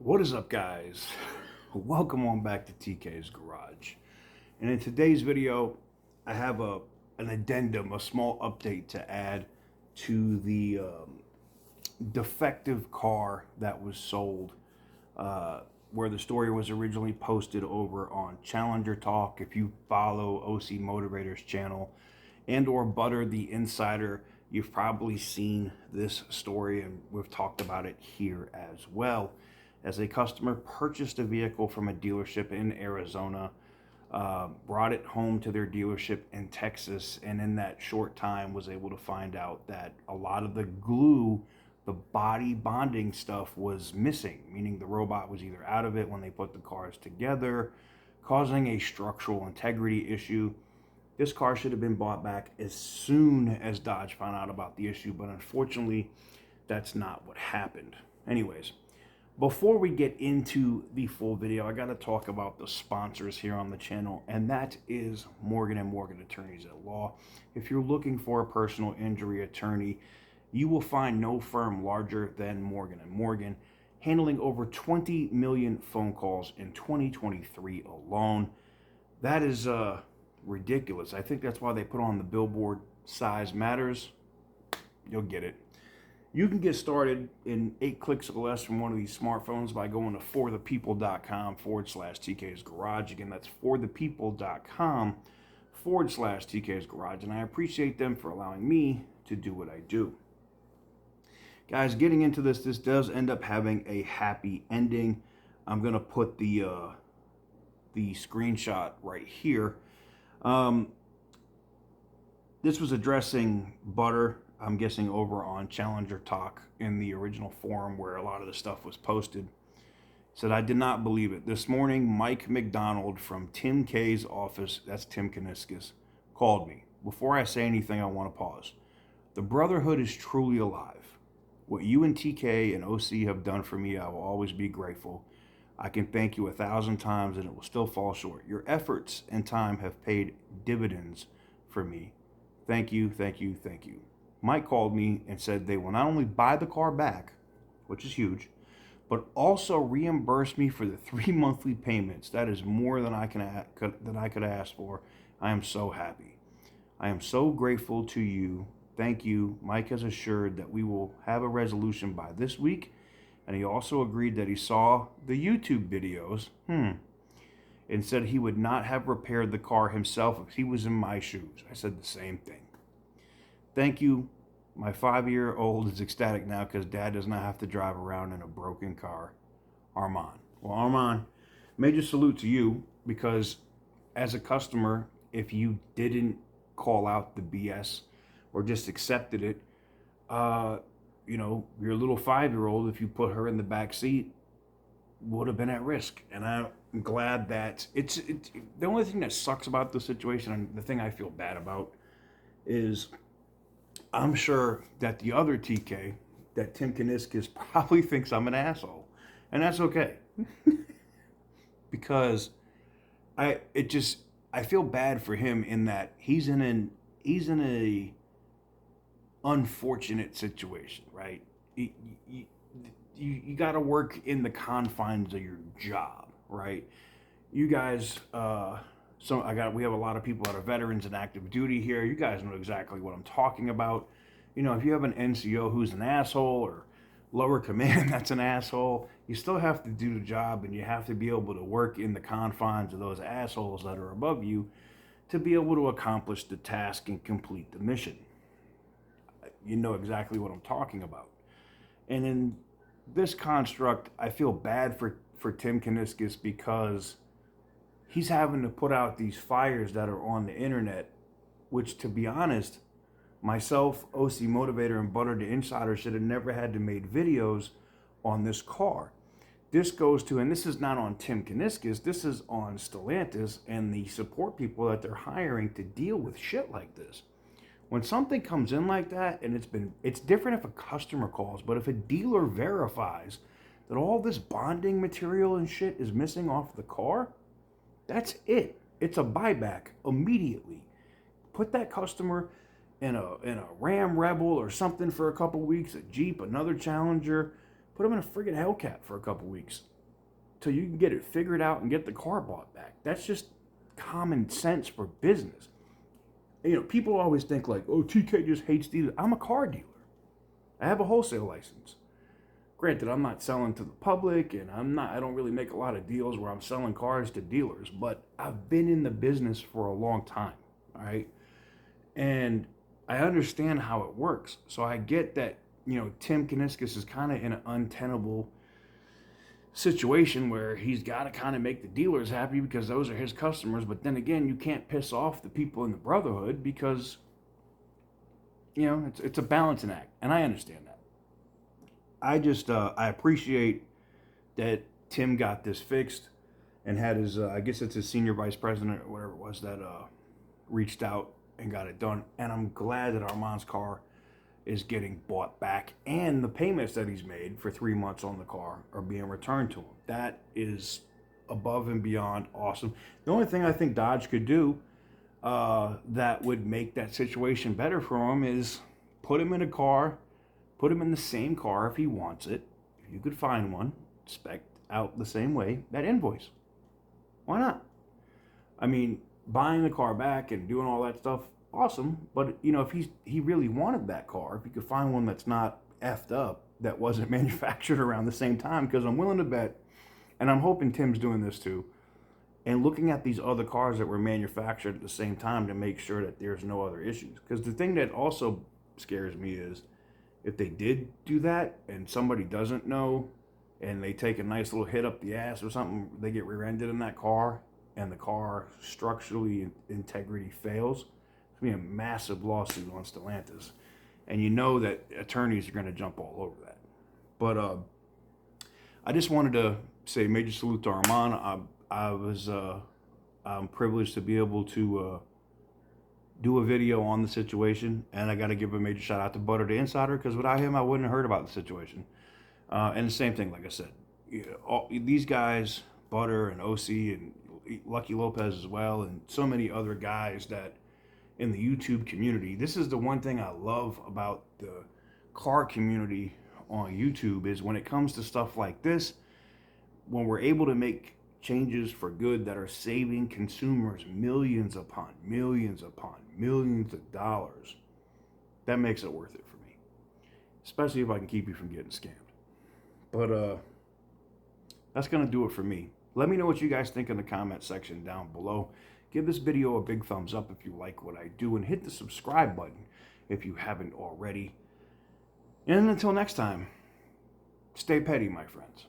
What is up, guys? Welcome on back to TK's Garage. And in today's video, I have an addendum, a small update to add to the defective car that was sold, where the story was originally posted over on Challenger Talk. If you follow OC Motivator's channel and or Butter the Insider, you've probably seen this story, and we've talked about it here as well. As a customer purchased a vehicle from a dealership in Arizona, brought it home to their dealership in Texas, and in that short time was able to find out that a lot of the glue, the body bonding stuff, was missing, meaning the robot was either out of it when they put the cars together, causing a structural integrity issue. This car should have been bought back as soon as Dodge found out about the issue, but unfortunately, that's not what happened. Anyways, before we get into the full video, I got to talk about the sponsors here on the channel, and that is Morgan & Morgan Attorneys at Law. If you're looking for a personal injury attorney, you will find no firm larger than Morgan & Morgan, handling over 20 million phone calls in 2023 alone. That is ridiculous. I think that's why they put on the billboard, size matters. You'll get it. You can get started in 8 clicks or less from one of these smartphones by going to forthepeople.com/TK's Garage. Again, that's forthepeople.com/TK's Garage. And I appreciate them for allowing me to do what I do. Guys, getting into this does end up having a happy ending. I'm going to put the screenshot right here. This was addressing Butter, I'm guessing over on Challenger Talk in the original forum where a lot of the stuff was posted. Said, I did not believe it. This morning, Mike McDonald from Tim K's office, that's Tim Kaniskis, called me. Before I say anything, I want to pause. The brotherhood is truly alive. What you and TK and OC have done for me, I will always be grateful. I can thank you 1,000 times and it will still fall short. Your efforts and time have paid dividends for me. Thank you, thank you, thank you. Mike called me and said they will not only buy the car back, which is huge, but also reimburse me for the 3 monthly payments. That is more than I could ask for. I am so happy. I am so grateful to you. Thank you. Mike has assured that we will have a resolution by this week, and he also agreed that he saw the YouTube videos and said he would not have repaired the car himself if he was in my shoes. I said the same thing. Thank you. My 5-year-old is ecstatic now because Dad does not have to drive around in a broken car. Armand. Well, Armand, major salute to you, because as a customer, if you didn't call out the BS or just accepted it, your little 5-year-old, if you put her in the back seat, would have been at risk. And I'm glad that it's the only thing that sucks about the situation, and the thing I feel bad about, is I'm sure that the other TK, that Tim Kaniskis, probably thinks I'm an asshole. And that's okay. Because I feel bad for him in that he's in a unfortunate situation, right? You got to work in the confines of your job, right? You guys, we have a lot of people that are veterans and active duty here. You guys know exactly what I'm talking about. If you have an NCO who's an asshole or lower command that's an asshole, you still have to do the job, and you have to be able to work in the confines of those assholes that are above you to be able to accomplish the task and complete the mission. You know exactly what I'm talking about. And in this construct, I feel bad for Tim Kaniskis because he's having to put out these fires that are on the internet, which, to be honest, myself, OC Motivator, and Butter the Insider should have never had to make videos on this car. This goes to, and this is not on Tim Kaniskis, this is on Stellantis and the support people that they're hiring to deal with shit like this. When something comes in like that, and it's different if a customer calls, but if a dealer verifies that all this bonding material and shit is missing off the car, that's it. It's a buyback immediately. Put that customer in a Ram Rebel or something for a couple weeks, a Jeep, another Challenger. Put them in a friggin' Hellcat for a couple weeks. till you can get it figured out and get the car bought back. That's just common sense for business. You know, people always think like, oh, TK just hates dealers. I'm a car dealer. I have a wholesale license. Granted, I'm not selling to the public, and I don't really make a lot of deals where I'm selling cars to dealers, but I've been in the business for a long time, all right? And I understand how it works. So I get that, you know, Tim Kuniskis is kind of in an untenable situation where he's got to kind of make the dealers happy because those are his customers. But then again, you can't piss off the people in the brotherhood because, you know, it's a balancing act. And I understand that. I just, I appreciate that Tim got this fixed and had his, I guess it's his senior vice president or whatever it was that reached out and got it done. And I'm glad that Armand's car is getting bought back, and the payments that he's made for 3 months on the car are being returned to him. That is above and beyond awesome. The only thing I think Dodge could do that would make that situation better for him is put him in a car, put him in the same car if he wants it. If you could find one, spec out the same way, that invoice. Why not? I mean, buying the car back and doing all that stuff, awesome. But, you know, if he really wanted that car, if he could find one that's not effed up, that wasn't manufactured around the same time, because I'm willing to bet, and I'm hoping Tim's doing this too, and looking at these other cars that were manufactured at the same time to make sure that there's no other issues. Because the thing that also scares me is if they did do that and somebody doesn't know and they take a nice little hit up the ass or something, they get rear-ended in that car and the car structurally integrity fails, it's going to be a massive lawsuit on Stellantis. And you know that attorneys are going to jump all over that. But I just wanted to say major salute to Armand. I'm privileged to be able to do a video on the situation, and I got to give a major shout out to Butter the Insider, because without him I wouldn't have heard about the situation. And the same thing, like I said, these guys, Butter and OC and Lucky Lopez as well, and so many other guys that in the YouTube community. This is the one thing I love about the car community on YouTube, is when it comes to stuff like this, when we're able to make changes for good that are saving consumers millions upon millions upon millions of dollars, that makes it worth it for me, especially if I can keep you from getting scammed. But that's gonna do it for me. Let me know what you guys think in the comment section down below. Give this video a big thumbs up if you like what I do, and hit the subscribe button if you haven't already. And until next time, stay petty, my friends.